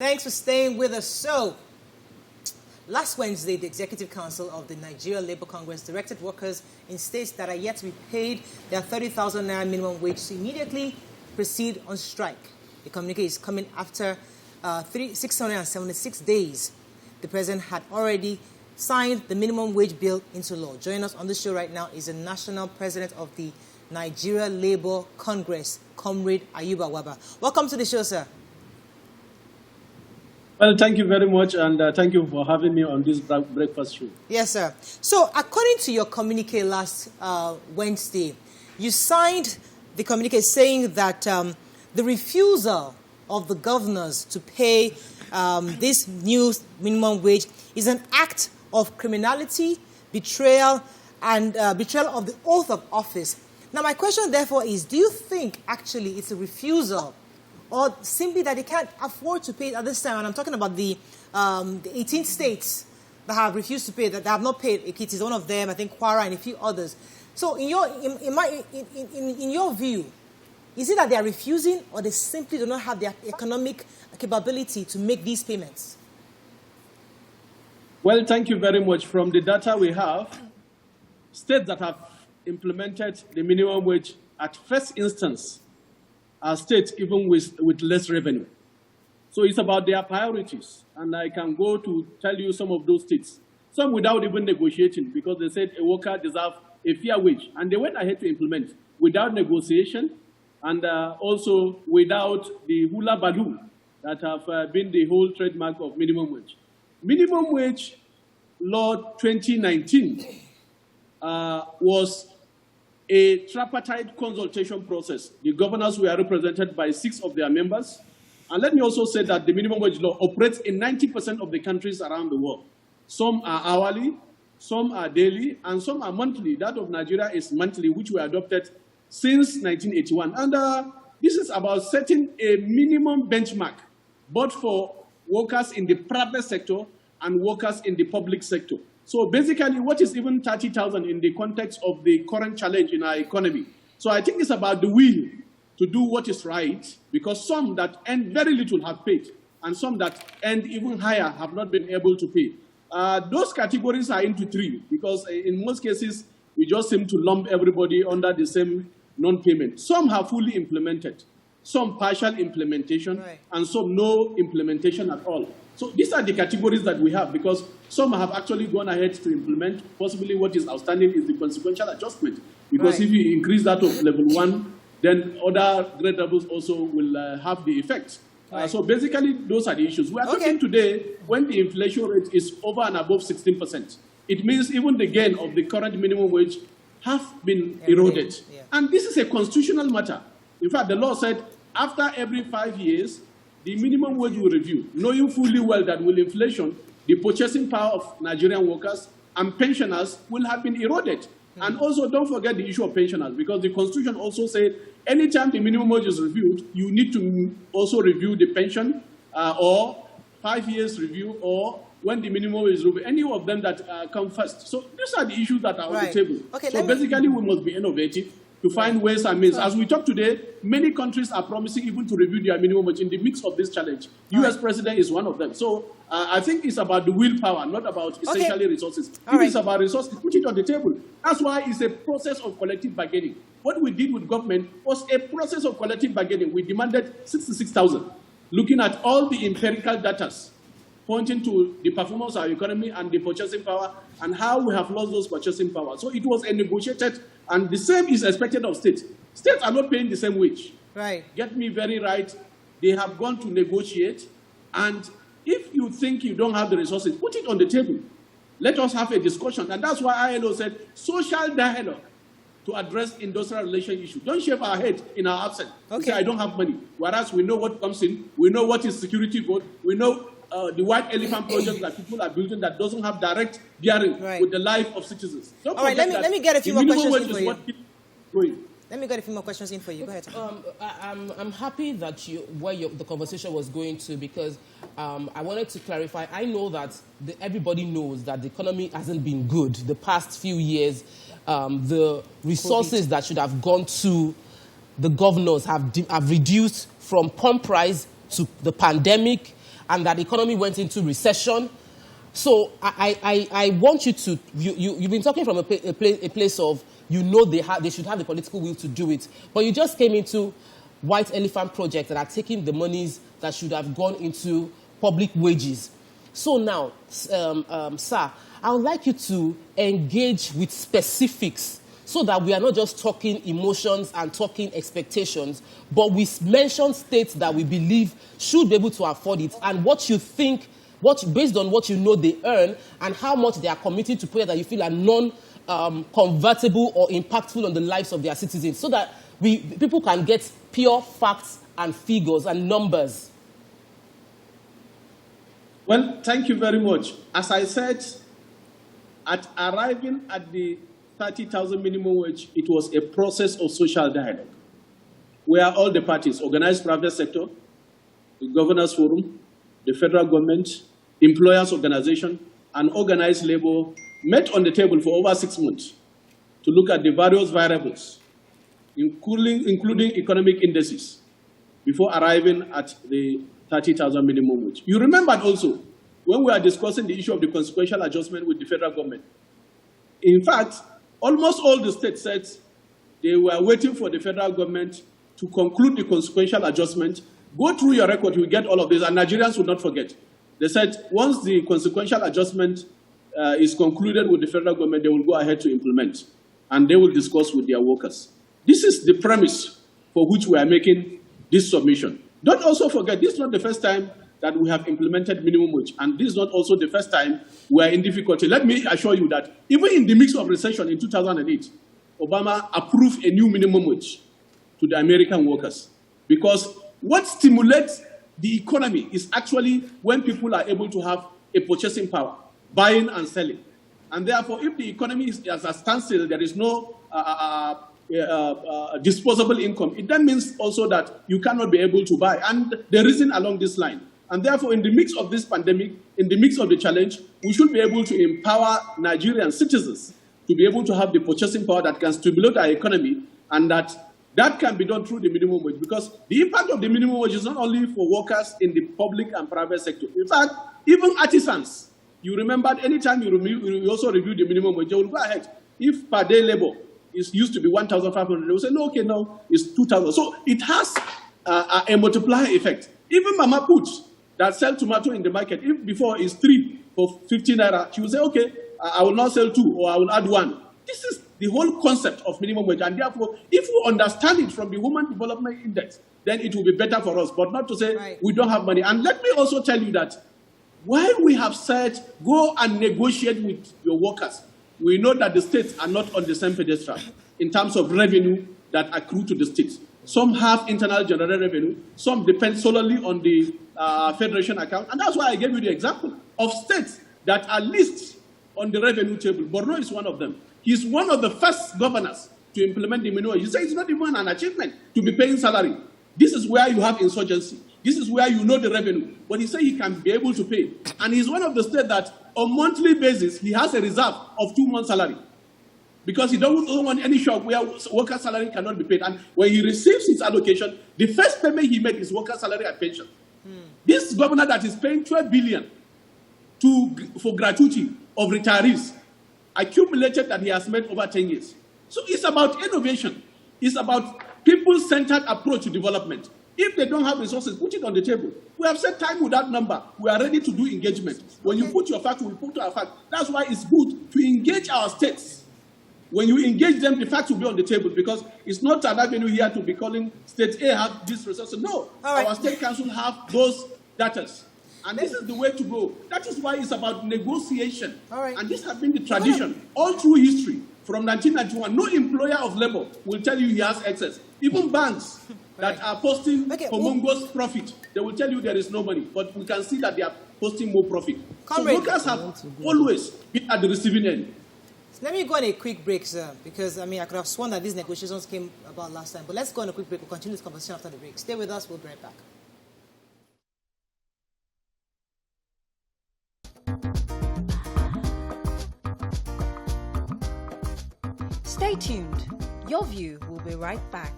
Thanks for staying with us. So, last Wednesday, the Executive Council of the Nigeria Labour Congress directed workers in states that are yet to be paid their 30,000 naira minimum wage to immediately proceed on strike. The communique is coming after 676 days. The President had already signed the minimum wage bill into law. Joining us on the show right now is the National President of the Nigeria Labour Congress, Comrade Ayuba Wabba. Welcome to the show, sir. Well, thank you very much, and thank you for having me on this breakfast show. Yes, sir. So, according to your communique last Wednesday, you signed the communique saying that the refusal of the governors to pay this new minimum wage is an act of criminality, betrayal, and betrayal of the oath of office. Now, my question, therefore, is, do you think, actually, it's a refusal or simply that they can't afford to pay at this time? And I'm talking about the 18 states that have refused to pay, that have not paid. Ekiti is one of them, I think Kwara and a few others. So in your view, is it that they are refusing or they simply do not have the economic capability to make these payments? Well, thank you very much. From the data we have, states that have implemented the minimum wage at first instance are states even with less revenue. So it's about their priorities. And I can go to tell you some of those states. Some without even negotiating, because they said a worker deserves a fair wage. And they went ahead to implement without negotiation and also without the hula baloo that have been the whole trademark of minimum wage. Minimum wage law 2019 was a tripartite consultation process. The governors were represented by 6 of their members. And let me also say that the minimum wage law operates in 90% of the countries around the world. Some are hourly, some are daily, and some are monthly. That of Nigeria is monthly, which we adopted since 1981. And this is about setting a minimum benchmark, both for workers in the private sector and workers in the public sector. So basically, what is even 30,000 in the context of the current challenge in our economy? So I think it's about the will to do what is right, because some that earn very little have paid, and some that earn even higher have not been able to pay. Those categories are into 3, because in most cases, we just seem to lump everybody under the same non-payment. Some have fully implemented, some partial implementation, right, and some no implementation at all. So these are the categories that we have, because some have actually gone ahead to implement. Possibly what is outstanding is the consequential adjustment, because right, if you increase that of level 1, then other grade levels also will have the effect. Right. So basically, those are the issues. We are talking today when the inflation rate is over and above 16%. It means even the gain of the current minimum wage have been eroded. Yeah. And this is a constitutional matter. In fact, the law said after every 5 years, the minimum wage will review, knowing fully well that with inflation, the purchasing power of Nigerian workers and pensioners will have been eroded. And also, don't forget the issue of pensioners, because the Constitution also said anytime the minimum wage is reviewed, you need to also review the pension or 5 years review, or when the minimum wage is reviewed, any of them that come first. So these are the issues that are on the table. Okay, so basically, we must be innovative to find ways and means. As we talk today, many countries are promising even to review their minimum wage in the mix of this challenge. U.S. President is one of them. So I think it's about the willpower, not about essentially resources. If it's about resources, put it on the table. That's why it's a process of collective bargaining. What we did with government was a process of collective bargaining. We demanded 66,000, looking at all the empirical data pointing to the performance of our economy and the purchasing power and how we have lost those purchasing power. So it was a negotiated, and the same is expected of states. States are not paying the same wage. Right. Get me very right. They have gone to negotiate, and if you think you don't have the resources, put it on the table. Let us have a discussion. And that's why ILO said social dialogue to address industrial relation issue. Don't shave our head in our absence. Okay. Say, I don't have money. Whereas we know what comes in. We know what is security vote. We know the white elephant project that people are building that doesn't have direct bearing with the life of citizens. Don't All right, let me get a few more questions in for you. Let me get a few more questions in for you. Go ahead. I'm happy that the conversation was going to, because I wanted to clarify. I know that everybody knows that the economy hasn't been good the past few years. The resources that should have gone to the governors have reduced from pump price to the pandemic, and that the economy went into recession. So I want you to, you've been talking from a place of, they should have the political will to do it. But you just came into white elephant projects that are taking the monies that should have gone into public wages. So now, sir, I would like you to engage with specifics so that we are not just talking emotions and talking expectations, but we mention states that we believe should be able to afford it and what you think, based on what you know they earn and how much they are committing to projects that you feel are non-convertible or impactful on the lives of their citizens, so that people can get pure facts and figures and numbers. Well, thank you very much. As I said, at arriving at the 30,000 minimum wage, it was a process of social dialogue, where all the parties, organized private sector, the Governors Forum, the federal government, employers' organization, and organized labor met on the table for over 6 months to look at the various variables, including economic indices, before arriving at the 30,000 minimum wage. You remembered also when we were discussing the issue of the consequential adjustment with the federal government. In fact, almost all the states said they were waiting for the federal government to conclude the consequential adjustment. Go through your record, you will get all of this, and Nigerians will not forget. They said once the consequential adjustment is concluded with the federal government, they will go ahead to implement, and they will discuss with their workers. This is the premise for which we are making this submission. Don't also forget, this is not the first time that we have implemented minimum wage, and this is not also the first time we are in difficulty. Let me assure you that even in the midst of recession in 2008, Obama approved a new minimum wage to the American workers, because what stimulates the economy is actually when people are able to have a purchasing power, buying and selling. And therefore, if the economy is at a standstill, there is no disposable income, it then means also that you cannot be able to buy. And the reason along this line. And therefore, in the midst of this pandemic, in the midst of the challenge, we should be able to empower Nigerian citizens to be able to have the purchasing power that can stimulate our economy, and that can be done through the minimum wage. Because the impact of the minimum wage is not only for workers in the public and private sector. In fact, even artisans, you remembered anytime you also review the minimum wage, they will go ahead. If per day labor is used to be 1,500, they will say, no, okay, no, it's 2,000. So it has a multiplier effect. Even Mama Puts that sell tomato in the market, if before is 3 for 15 naira, she will say, okay, I will not sell 2, or I will add 1. This is the whole concept of minimum wage. And therefore, if we understand it from the Human Development Index, then it will be better for us. But not to say we don't have money. And let me also tell you that while we have said, go and negotiate with your workers, we know that the states are not on the same pedestal in terms of revenue that accrue to the states. Some have internal general revenue. Some depend solely on the federation account. And that's why I gave you the example of states that are listed on the revenue table. Borno is one of them. He's one of the first governors to implement the minimum wage. You say it's not even an achievement to be paying salary. This is where you have insurgency. This is where you know the revenue. But he said he can be able to pay. And he's one of the states that on monthly basis, he has a reserve of 2 months' salary. Because he doesn't want any shock where worker salary cannot be paid. And when he receives his allocation, the first payment he made is worker salary and pension. This governor that is paying 12 billion for gratuity of retirees, accumulated that he has made over 10 years. So it's about innovation. It's about people-centered approach to development. If they don't have resources, put it on the table. We have set time with that number. We are ready to do engagement. When you put your fact, we put our fact. That's why it's good to engage our states. When you engage them, the facts will be on the table, because it's not an avenue here to be calling state A have this resources. No, our state council have those data. And this is the way to go. That is why it's about negotiation. And this has been the tradition all through history. From 1991, no employer of labor will tell you he has excess. Even banks that are posting humongous profit, they will tell you there is no money. But we can see that they are posting more profit. Comrade, so workers have always been at the receiving end. Let me go on a quick break, sir, because, I mean, I could have sworn that these negotiations came about last time. But let's go on a quick break. We'll continue this conversation after the break. Stay with us. We'll be right back. Stay tuned. Your View will be right back.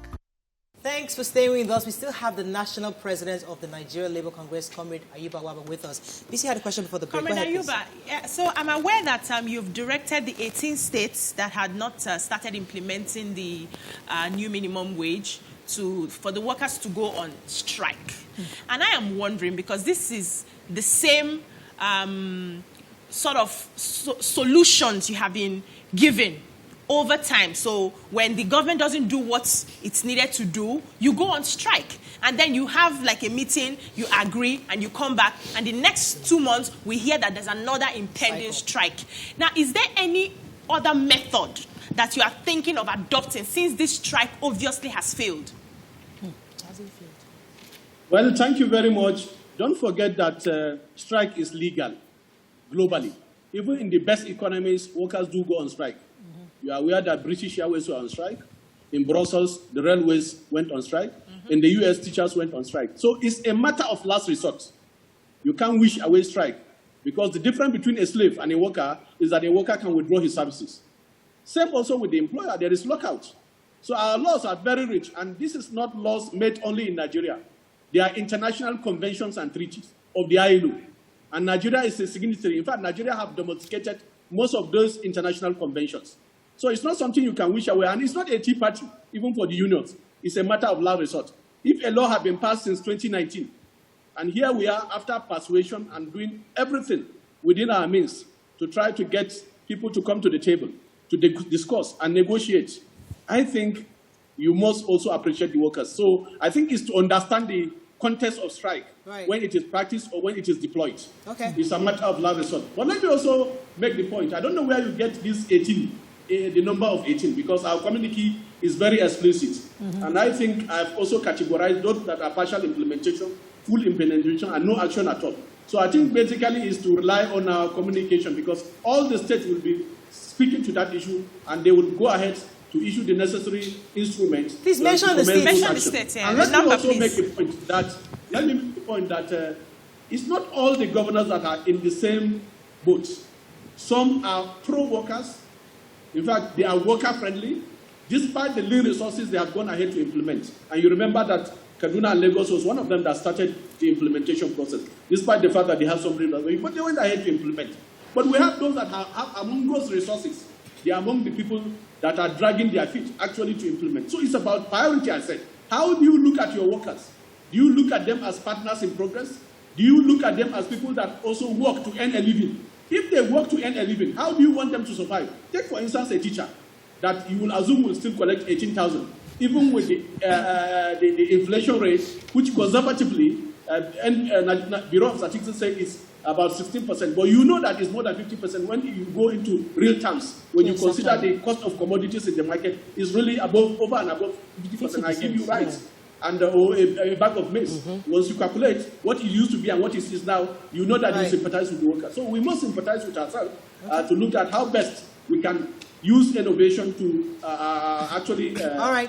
Thanks for staying with us. We still have the national president of the Nigeria Labour Congress, Comrade Ayuba Wabba, with us. BC had a question before the break. Comrade Ayuba, yeah, so I'm aware that you've directed the 18 states that had not started implementing the new minimum wage for the workers to go on strike. And I am wondering, because this is the same sort of solutions you have been given over time. So when the government doesn't do what it's needed to do, you go on strike. And then you have like a meeting, you agree, and you come back. And the next 2 months, we hear that there's another impending strike. Now, is there any other method that you are thinking of adopting since this strike obviously has failed? Has it failed? Well, thank you very much. Don't forget that strike is legal globally. Even in the best economies, workers do go on strike. You are aware that British Airways were on strike. In Brussels, the railways went on strike. In the US, teachers went on strike. So it's a matter of last resort. You can't wish away strike, because the difference between a slave and a worker is that a worker can withdraw his services. Same also with the employer. There is lockout. So our laws are very rich, and this is not laws made only in Nigeria. They are international conventions and treaties of the ILO. And Nigeria is a signatory. In fact, Nigeria have domesticated most of those international conventions. So it's not something you can wish away. And it's not a tea party, even for the unions. It's a matter of last resort. If a law had been passed since 2019, and here we are after persuasion and doing everything within our means to try to get people to come to the table, to discuss and negotiate, I think you must also appreciate the workers. So I think it's to understand the context of strike, when it is practiced or when it is deployed. Okay. It's a matter of last resort. But let me also make the point. I don't know where you get this 18, the number of 18, because our communique is very explicit. And I think I've also categorized those that are partial implementation, full implementation, and no action at all. So I think basically is to rely on our communication, because all the states will be speaking to that issue, and they will go ahead to issue the necessary instruments. Please mention the states. Mention the states, yeah. And let me also make the point that, it's not all the governors that are in the same boat. Some are pro-workers. In fact, they are worker-friendly. Despite the lean resources, they have gone ahead to implement. And you remember that Kaduna and Lagos was one of them that started the implementation process, despite the fact that they have some resources. But they went ahead to implement. But we have those that have among those resources, they are among the people that are dragging their feet actually to implement. So it's about priority, I said. How do you look at your workers? Do you look at them as partners in progress? Do you look at them as people that also work to earn a living? If they work to earn a living, how do you want them to survive? Take, for instance, a teacher that you will assume will still collect 18,000, even with the inflation rate, which conservatively, Bureau of Statistics say is about 16%. But you know that it's more than 50% when you go into real terms. When you consider the cost of commodities in the market, is really over and above 50%. I give you rice and a bag of maize. Once you calculate what it used to be and what it is now, you know that you sympathize with the worker. So we must sympathize with ourselves to look at how best we can use innovation to actually address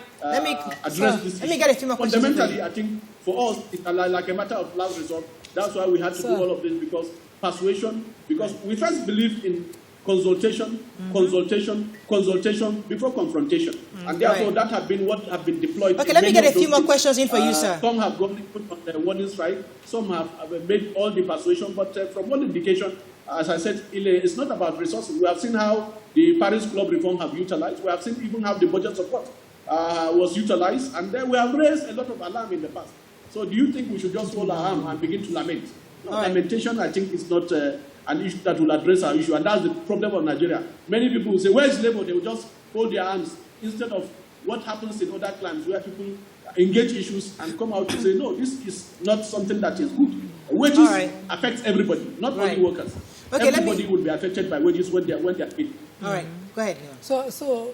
this issue. Let me get a few more questions. Fundamentally, I think for us, it's like a matter of last resort. That's why we had to do all of this, because persuasion, because we first believed in consultation, consultation before confrontation. And therefore, that have been what have been deployed. Okay, let me get a few more questions in for you, sir. Some have gone put on the warning strike, some have made all the persuasion, but from one indication, as I said, it's not about resources. We have seen how the Paris Club reform have utilized. We have seen even how the budget support was utilized, and then we have raised a lot of alarm in the past. So do you think we should just hold our arm and begin to lament? No, lamentation, I think, is not an issue that will address our issue, and that's the problem of Nigeria. Many people will say, where is labor? They will just hold their arms, instead of what happens in other climes where people engage issues and come out to say, no, this is not something that is good. Wages affects everybody, not only workers. Okay, everybody will be affected by wages when they are paid. All right, go ahead. So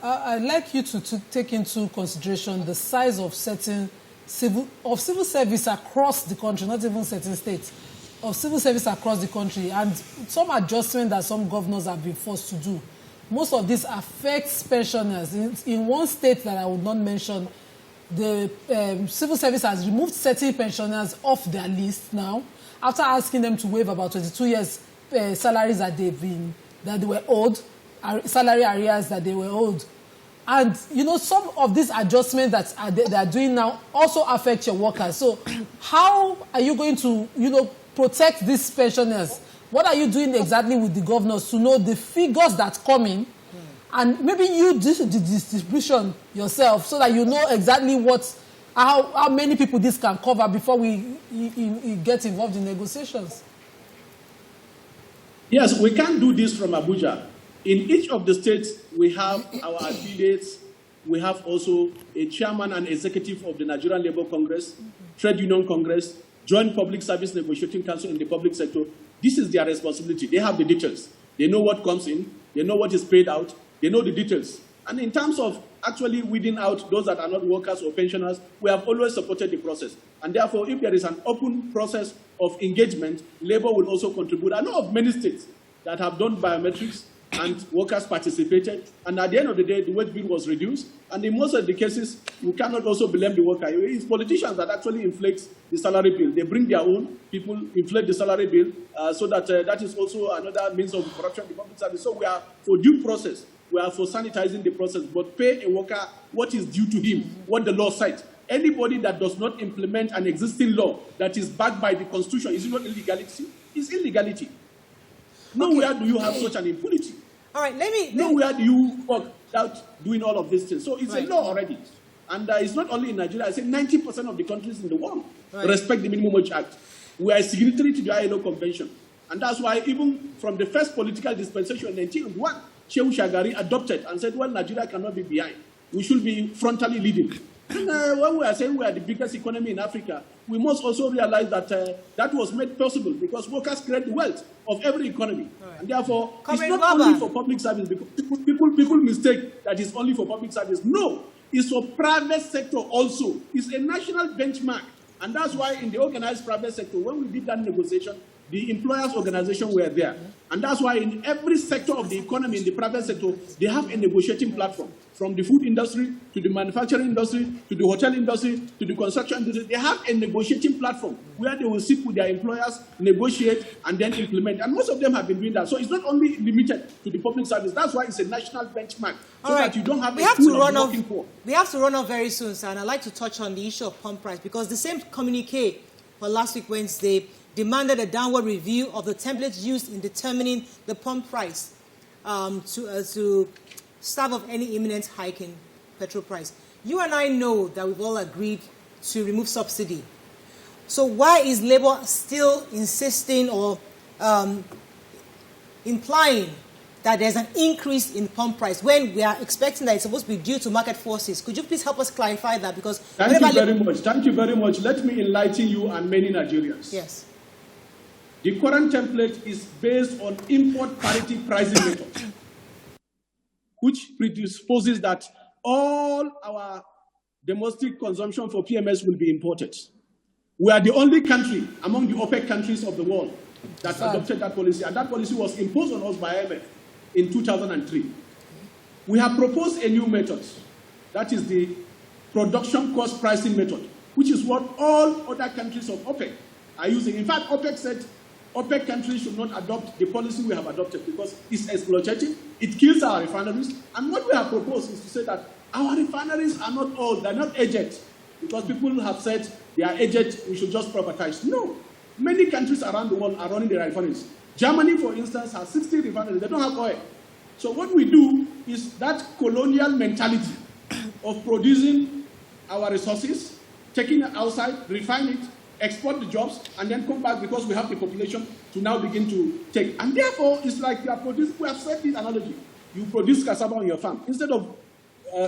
I'd like you to take into consideration the size of certain civil service across the country, not even certain states, of civil service across the country, and some adjustment that some governors have been forced to do. Most of this affects pensioners. In one state that I would not mention, the civil service has removed certain pensioners off their list now, after asking them to waive about 22 years salaries that they were owed, salary arrears that they were owed. And, you know, some of these adjustments that they are doing now also affect your workers. So how are you going to, you know, protect these pensioners? What are you doing exactly with the governors to know the figures that come in? And maybe you do the distribution yourself so that you know exactly how many people this can cover before we get involved in negotiations. Yes, we can do this from Abuja. In each of the states, we have our affiliates. We have also a chairman and executive of the Nigerian Labour Congress, Trade Union Congress, Joint Public Service Negotiating Council in the public sector. This is their responsibility. They have the details. They know what comes in. They know what is paid out. They know the details. And in terms of actually weeding out those that are not workers or pensioners, we have always supported the process. And therefore, if there is an open process of engagement, Labour will also contribute. I know of many states that have done biometrics and workers participated. And at the end of the day, the wage bill was reduced. And in most of the cases, you cannot also blame the worker. It's politicians that actually inflate the salary bill. They bring their own people, inflate the salary bill, so that that is also another means of corruption in the public service. So we are for due process. We are for sanitizing the process, but pay a worker what is due to him, what the law said. Anybody that does not implement an existing law that is backed by the Constitution, is it not illegality? It's illegality. Nowhere do you have such an impunity. All right, Nowhere do you work without doing all of these things. So it's a law already. And it's not only in Nigeria. I say 90% of the countries in the world respect the Minimum Wage Act. We are signatory to the ILO Convention. And that's why even from the first political dispensation in 1901, Shehu Shagari adopted and said, well, Nigeria cannot be behind. We should be frontally leading. And when we are saying we are the biggest economy in Africa, we must also realize that that was made possible because workers create the wealth of every economy. Right. And therefore, Comrade it's not Wabba. Only for public service, because people mistake that it's only for public service. No, it's for private sector also. It's a national benchmark. And that's why in the organized private sector, when we did that negotiation, the employers' organization were there. And that's why in every sector of the economy, in the private sector, they have a negotiating platform. From the food industry, to the manufacturing industry, to the hotel industry, to the construction industry, they have a negotiating platform where they will sit with their employers, negotiate, and then implement. And most of them have been doing that. So it's not only limited to the public service. That's why it's a national benchmark. So that you don't have we have to run off very soon, sir. And I'd like to touch on the issue of pump price, because the same communique for last week, Wednesday, demanded a downward review of the templates used in determining the pump price to stave off any imminent hike in petrol price. You and I know that we've all agreed to remove subsidy. So why is Labour still insisting or implying that there's an increase in pump price when we are expecting that it's supposed to be due to market forces? Could you please help us clarify that? Because Thank you very much. Thank you very much. Let me enlighten you and many Nigerians. Yes. The current template is based on import parity pricing method, which predisposes that all our domestic consumption for PMS will be imported. We are the only country among the OPEC countries of the world that adopted that policy, and that policy was imposed on us by IMF in 2003. We have proposed a new method, that is the production cost pricing method, which is what all other countries of OPEC are using. In fact, OPEC said OPEC countries should not adopt the policy we have adopted because it's exploitative, it kills our refineries. And what we have proposed is to say that our refineries are not old, they're not aged, because people have said they are aged, we should just privatize. No. Many countries around the world are running their refineries. Germany, for instance, has 60 refineries. They don't have oil. So what we do is that colonial mentality of producing our resources, taking it outside, refine it, export the jobs, and then come back because we have the population to now begin to take. And therefore, it's like you are producing, we have said this analogy. You produce cassava on your farm. Instead of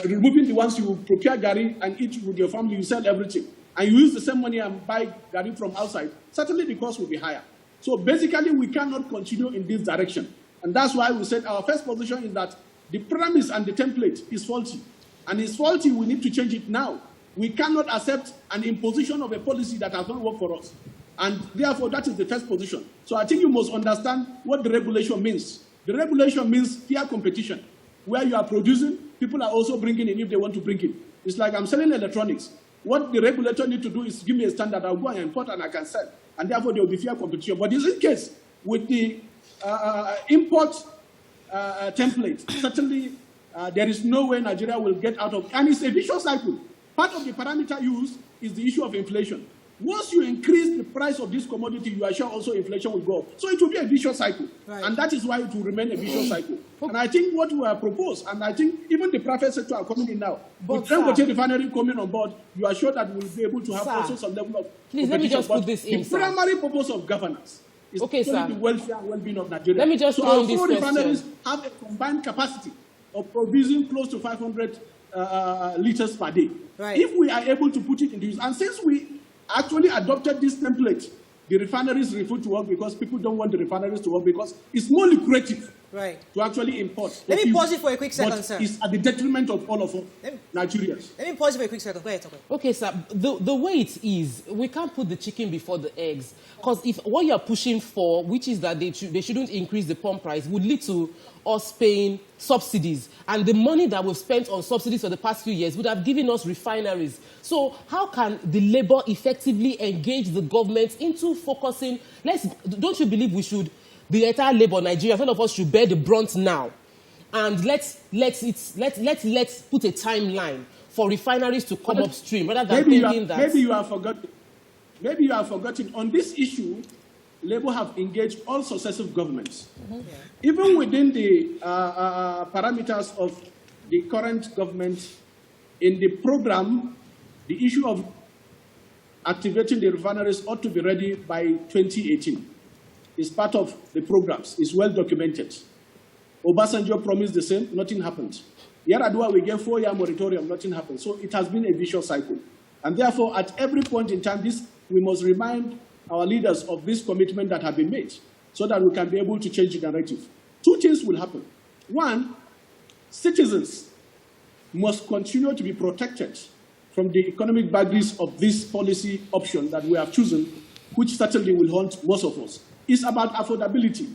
removing the ones you prepare gari and eat with your family, you sell everything. And you use the same money and buy gari from outside. Certainly the cost will be higher. So basically, we cannot continue in this direction. And that's why we said our first position is that the premise and the template is faulty. And it's faulty, we need to change it now. We cannot accept an imposition of a policy that has not worked for us. And therefore, that is the first position. So I think you must understand what the regulation means. The regulation means fair competition. Where you are producing, people are also bringing in if they want to bring in. It's like I'm selling electronics. What the regulator needs to do is give me a standard. I'll go and import and I can sell. And therefore, there will be fair competition. But in this case, with the import template, certainly there is no way Nigeria will get out of, and it's a vicious cycle. Part of the parameter used is the issue of inflation. Once you increase the price of this commodity, you are sure also inflation will go up. So it will be a vicious cycle. Right. And that is why it will remain a vicious cycle. And I think what we have proposed, and I think even the private sector are coming in now, with Dangote refinery coming on board, you are sure that we'll be able to have also some level of Please, let me just put this in, the primary purpose of governance is the welfare and well-being of Nigeria. Let me just so throw in this question. refineries have a combined capacity of producing close to 500 liters per day. Right. If we are able to put it into use, and since we actually adopted this template, the refineries refuse to work because people don't want the refineries to work because it's more lucrative to actually import. Let me pause you for a quick second, sir. It's at the detriment of all of us, Nigerians. Let me pause you for a quick second. Go ahead, okay. Okay, sir. The way it is, we can't put the chicken before the eggs. Because if what you're pushing for, which is that they shouldn't increase the pump price, would lead to us paying subsidies. And the money that we've spent on subsidies for the past few years would have given us refineries. So how can the Labour effectively engage the government into focusing? Don't you believe we should, the entire Labour Nigeria, some of us should bear the brunt now? And let's put a timeline for refineries to come upstream rather than thinking that... Maybe you have forgotten. On this issue, Labour have engaged all successive governments. Mm-hmm. Yeah. Even within the parameters of the current government, in the program, the issue of activating the refineries ought to be ready by 2018. It's part of the programs. It's well documented. Obasanjo promised the same. Nothing happened. Yaradua, we gave 4-year moratorium. Nothing happened. So it has been a vicious cycle. And therefore, at every point in time, we must remind our leaders of this commitment that have been made so that we can be able to change the narrative. Two things will happen. One, citizens must continue to be protected from the economic boundaries of this policy option that we have chosen, which certainly will haunt most of us. It's about affordability.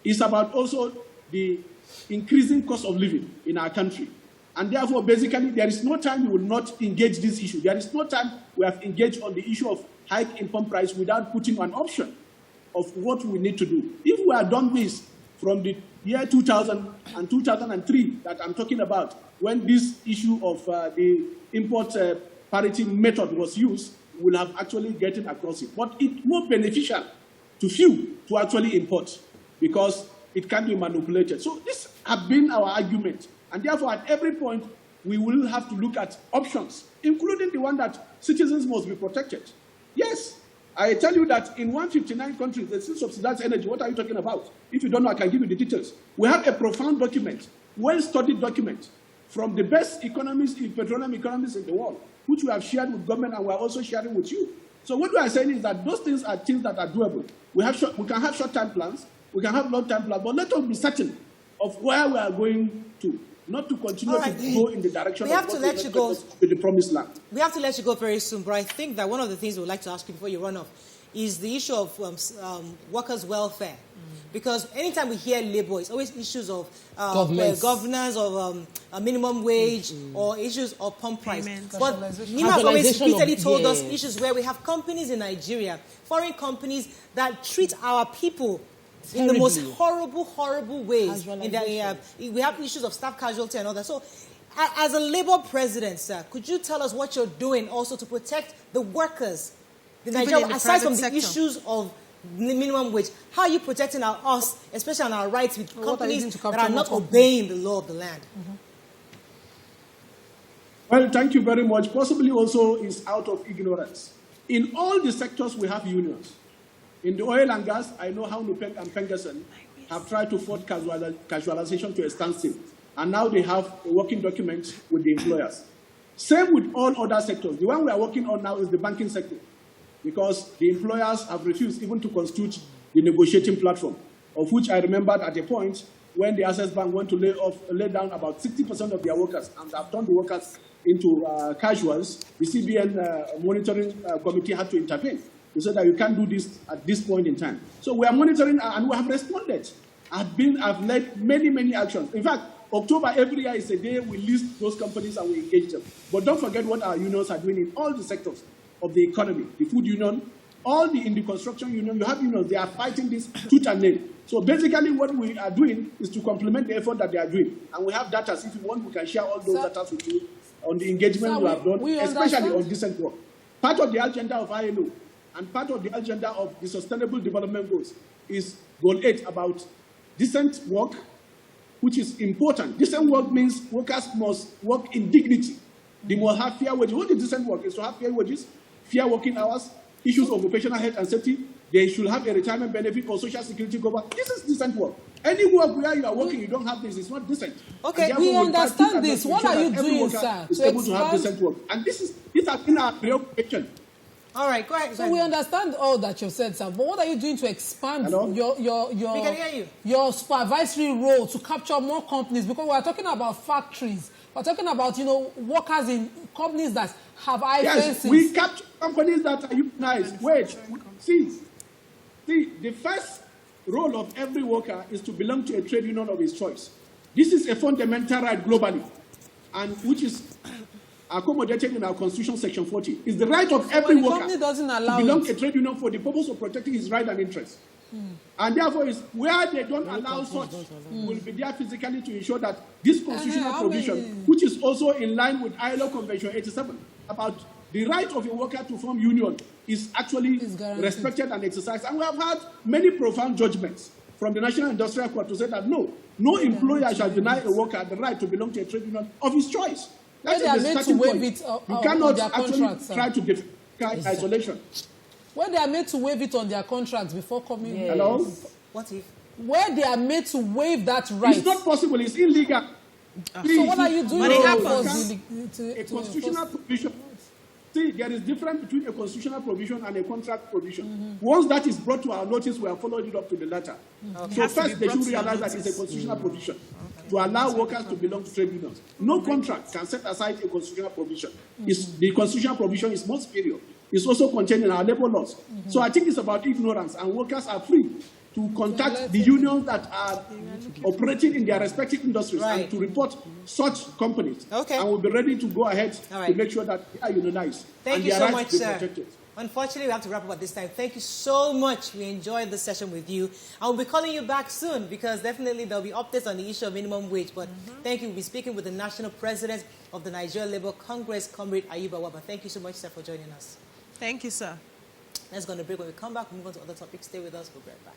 It's about also the increasing cost of living in our country. And therefore, basically, there is no time we will not engage this issue. There is no time we have engaged on the issue of hike in pump price without putting an option of what we need to do. If we had done this from the year 2000 and 2003 that I'm talking about, when this issue of the import parity method was used, we'll have actually gotten across it. But it's more beneficial to few to actually import because it can be manipulated. So this has been our argument. And therefore, at every point, we will have to look at options, including the one that citizens must be protected. Yes, I tell you that in 159 countries, they still subsidize energy. What are you talking about? If you don't know, I can give you the details. We have a profound document, well-studied document, from the best economists, petroleum economists in the world, which we have shared with government and we are also sharing with you. So what we are saying is that those things are things that are doable. We can have short-term plans, we can have long-term plans, but let us be certain of where we are going to. Not to continue to go in the direction of what let you go to the promised land. We have to let you go very soon, but I think that one of the things we would like to ask you before you run off is the issue of workers' welfare. Because anytime we hear labor, it's always issues of governance, of a minimum wage, or issues of pump price. But Nima has always repeatedly told us issues where we have companies in Nigeria, foreign companies that treat our people in the most horrible ways. We have issues of staff casualty and all that. So, as a Labour president, sir, could you tell us what you're doing also to protect the workers, aside from the issues of minimum wage? How are you protecting us, especially on our rights with companies that are not obeying the law of the land? Mm-hmm. Well, thank you very much. Possibly also is out of ignorance. In all the sectors, we have unions. In the oil and gas, I know how Nupeng and Pengerson have tried to force casualization to a standstill. And now they have a working document with the employers. Same with all other sectors. The one we are working on now is the banking sector, because the employers have refused even to constitute the negotiating platform, of which I remembered at a point when the Access Bank went to lay down about 60% of their workers and have turned the workers into casuals. The CBN monitoring committee had to intervene. They said that you can't do this at this point in time. So we are monitoring and we have responded. I've led many actions. In fact, October every year is a day we list those companies and we engage them. But don't forget what our unions are doing in all the sectors of the economy. The food union, all in the construction union, you have unions, they are fighting this tooth and nail. So basically what we are doing is to complement the effort that they are doing. And we have data. If you want, we can share all those data with you on the engagement we have done, especially on decent work. Part of the agenda of ILO and part of the agenda of the Sustainable Development Goals is Goal 8 about decent work, which is important. Decent work means workers must work in dignity. They must have fair wages. What is decent work? Is to have fair wages, fair working hours, issues of occupational health and safety. They should have a retirement benefit or social security cover. This is decent work. Any work where you are working, you don't have this, it's not decent. Okay, we understand this. What are you doing, sir? Is able to have decent work. And these have been our preoccupation. All right, go ahead. So we understand all that you've said, sir. But what are you doing to expand We can hear you. your supervisory role to capture more companies? Because we are talking about factories. We're talking about, workers in companies that have high fences. Yes, we capture companies that are unionized. Wait, see, the first role of every worker is to belong to a trade union of his choice. This is a fundamental right globally, and which is accommodated in our Constitution, Section 40. It's the right of every worker to belong to a trade union for the purpose of protecting his right and interests. And therefore, where they don't allow such, will be there physically to ensure that this constitutional provision, which is also in line with ILO Convention 87, about the right of a worker to form union, is actually respected and exercised. And we have had many profound judgments from the National Industrial Court to say that no employer shall deny a worker the right to belong to a trade union of his choice. That is the starting point. You cannot actually try to define isolation. Where they are made to waive it on their contracts before coming. Yes. Hello? What if? Where they are made to waive that right. It's not possible. It's illegal. So what are you doing? But it happens. A constitutional provision. See, there is difference between a constitutional provision and a contract provision. Once that is brought to our notice, we have followed it up to the letter. So first, they should realize that it's a constitutional provision to allow workers to belong to trade unions. No contract can set aside a constitutional provision. The constitutional provision is more superior. It's also contained in our labor laws. So I think it's about ignorance, and workers are free to contact the unions that are operating in their respective industries and to report such companies. Okay. And we'll be ready to go ahead to make sure that they are unionized. Thank and you their so rights much, be sir. protected. Unfortunately, we have to wrap up at this time. Thank you so much. We enjoyed this session with you. I will be calling you back soon because definitely there will be updates on the issue of minimum wage. But thank you. We'll be speaking with the National President of the Nigeria Labour Congress, Comrade Ayuba Wabba. Thank you so much, sir, for joining us. Thank you, sir. Let's go on a break. When we come back, we'll move on to other topics. Stay with us. We'll be right back.